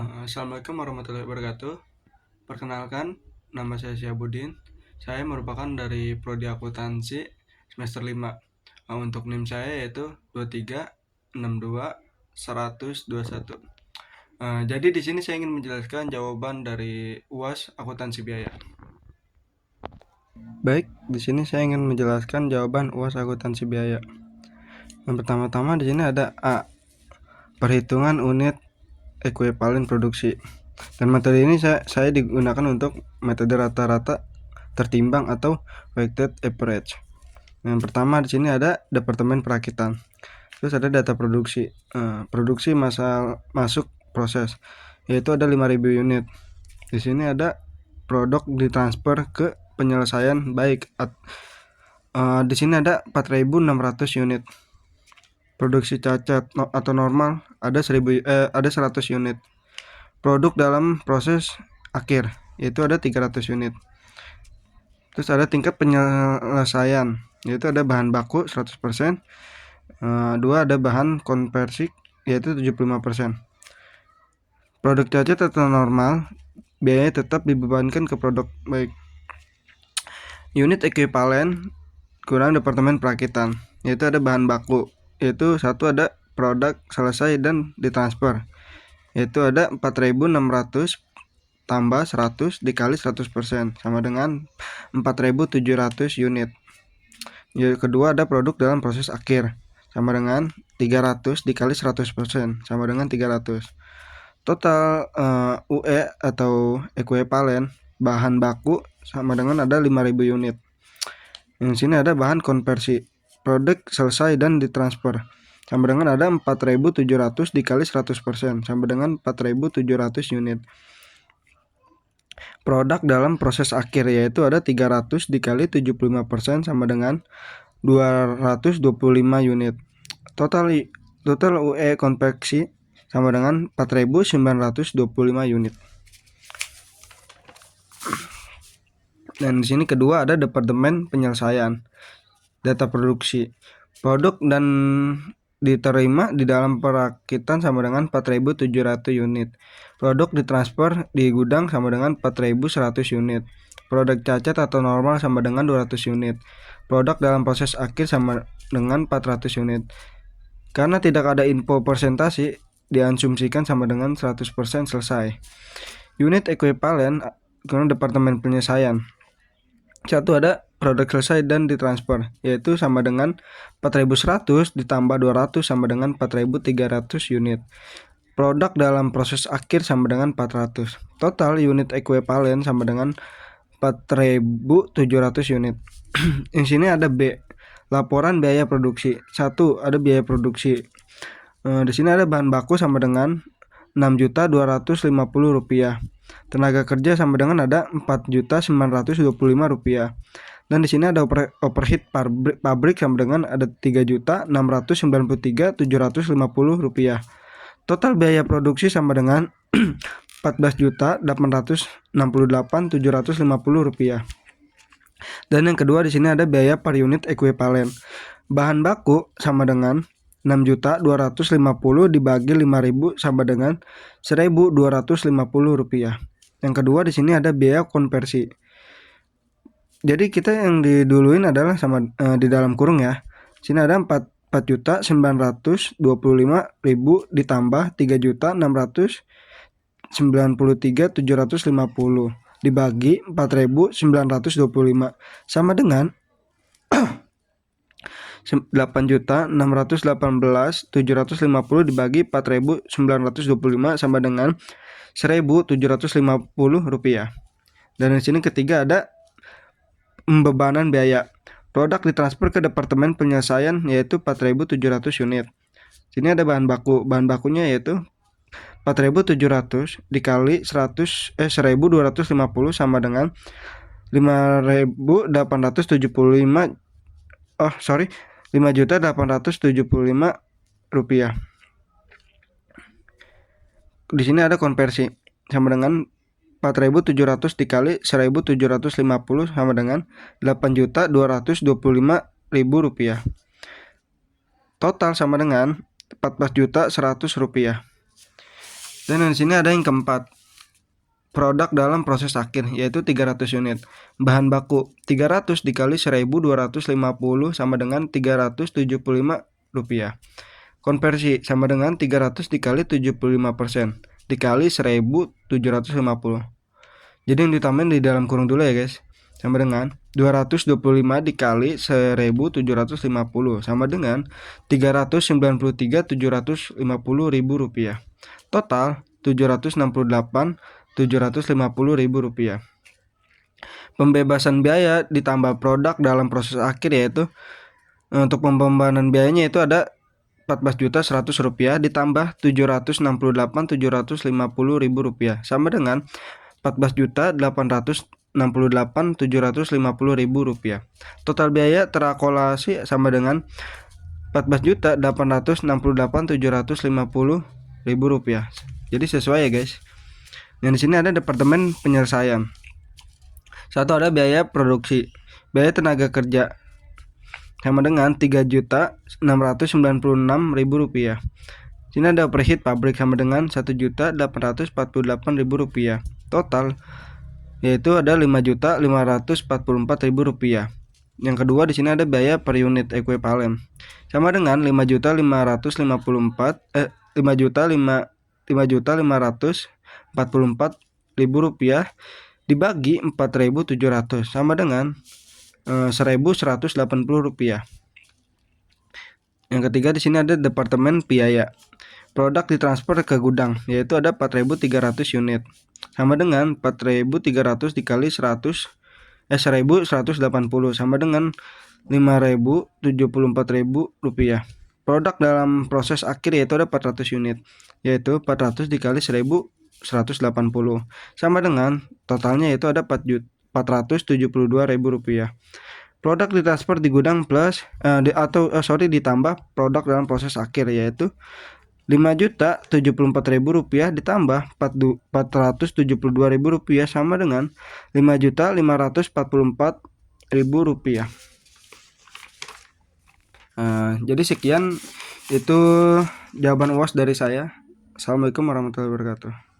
Assalamualaikum warahmatullahi wabarakatuh. Perkenalkan, nama saya Syahabudin. Saya merupakan dari Prodi Akuntansi semester 5. Untuk NIM saya yaitu 2362 121. Jadi di sini saya ingin menjelaskan jawaban dari UAS Akuntansi Biaya. Baik, di sini saya ingin menjelaskan jawaban UAS Akuntansi Biaya. Yang pertama-tama di sini ada A. Perhitungan unit ekuivalen produksi. Dan metode ini saya digunakan untuk metode rata-rata tertimbang atau weighted average. Yang pertama di sini ada departemen perakitan. Terus ada data produksi. Produksi masuk proses, yaitu ada 5.000 unit. Di sini ada produk ditransfer ke penyelesaian baik. Di sini ada 4.600 unit. Produksi cacat atau normal ada 100 unit. Produk dalam proses akhir yaitu ada 300 unit. Terus ada tingkat penyelesaian yaitu ada bahan baku 100%, 2 ada bahan konversi yaitu 75%. Produk cacat atau normal biaya tetap dibebankan ke produk baik. Unit ekuivalen kurang departemen perakitan yaitu ada bahan baku yaitu 1 ada produk selesai dan ditransfer yaitu ada 4.600 tambah 100 dikali 100% sama dengan 4.700 unit. Yang kedua ada produk dalam proses akhir sama dengan 300 dikali 100% sama dengan 300. Total UE atau ekuivalen bahan baku sama dengan ada 5.000 unit. Yang sini ada bahan konversi produk selesai dan ditransfer sama dengan ada 4.700 dikali 100% sama dengan 4.700 unit. Produk dalam proses akhir yaitu ada 300 dikali 75% sama dengan 225 unit. Total UE konveksi sama dengan 4.925 unit. Dan di sini kedua ada departemen penyelesaian data produksi. Produk dan diterima di dalam perakitan sama dengan 4.700 unit. Produk ditransfer di gudang sama dengan 4.100 unit. Produk cacat atau normal sama dengan 200 unit. Produk dalam proses akhir sama dengan 400 unit. Karena tidak ada info persentase, diasumsikan sama dengan 100% selesai. Unit ekuivalen karena departemen penyelesaian. 1 ada produk selesai dan ditransfer yaitu sama dengan 4.100 ditambah 200 sama dengan 4.300 unit. Produk dalam proses akhir sama dengan 400. Total unit ekuivalen sama dengan 4.700 unit. Di sini ada B. Laporan biaya produksi. 1 ada biaya produksi. Di sini ada bahan baku sama dengan 6.250.000 rupiah. Tenaga kerja sama dengan ada 4.925.000 rupiah. Dan di sini ada overhead pabrik sama dengan ada 3.693.750 rupiah. Total biaya produksi sama dengan 14.868.750 rupiah. Dan yang kedua di sini ada biaya per unit ekuivalen. Bahan baku sama dengan 6.250 dibagi 5.000 sama dengan 1.250 rupiah. Yang kedua di sini ada biaya konversi. Jadi kita yang diduluin adalah sama di dalam kurung ya. Sini ada 4.925.000 ditambah 3.693.750 dibagi 4.925 sama dengan 8.618.750 dibagi 4.925 sama dengan 1.750 rupiah. Dan di sini ketiga ada pembebanan biaya. Produk ditransfer ke departemen penyelesaian yaitu 4.700 unit. Sini ada bahan baku. Bahan bakunya yaitu 4.700 dikali 1.250 sama dengan 5.875 rupiah. Di sini ada konversi sama dengan 4.700 dikali 1.750 sama dengan 8.225.000 rupiah. Total sama dengan 14.100 rupiah. Dan di sini ada yang keempat, produk dalam proses akhir, yaitu 300 unit. Bahan baku 300 dikali 1.250 sama dengan 375 rupiah. Konversi sama dengan 300 dikali 75% dikali 1.750. Jadi yang ditambahin di dalam kurung dulu ya guys. Sama dengan 225 dikali 1.750 sama dengan 393.750 ribu rupiah. Total 768.750 ribu rupiah. Pembebasan biaya ditambah produk dalam proses akhir, yaitu untuk pembebanan biayanya itu ada 14.100 rupiah ditambah 768.750 ribu rupiah sama dengan 14.868.750 ribu rupiah. Total biaya terakumulasi sama dengan 14.868.750 ribu rupiah. Jadi sesuai ya guys. Dan di sini ada departemen penyelesaian. Satu ada biaya produksi, biaya tenaga kerja sama dengan 3.696.000 rupiah. Sini ada overhead pabrik sama dengan 1.848.000 rupiah. Total yaitu ada 5.544.000 rupiah. Yang kedua di sini ada biaya per unit ekuivalen sama dengan 5.544.000 rupiah dibagi 4.700 sama dengan 1.180 rupiah. Yang ketiga di sini ada departemen biaya. Produk ditransfer ke gudang, yaitu ada 4.300 unit sama dengan 4.300 dikali 1.180 sama dengan 5.074.000 rupiah. Produk dalam proses akhir yaitu ada 400 unit, yaitu 400 dikali 1.180 sama dengan totalnya yaitu ada 472.000 rupiah. Produk ditransfer di gudang plus ditambah produk dalam proses akhir, yaitu 5.074.000 rupiah ditambah 472.000 rupiah sama dengan 5.544.000 rupiah. Jadi sekian itu jawaban UAS dari saya. Assalamualaikum warahmatullahi wabarakatuh.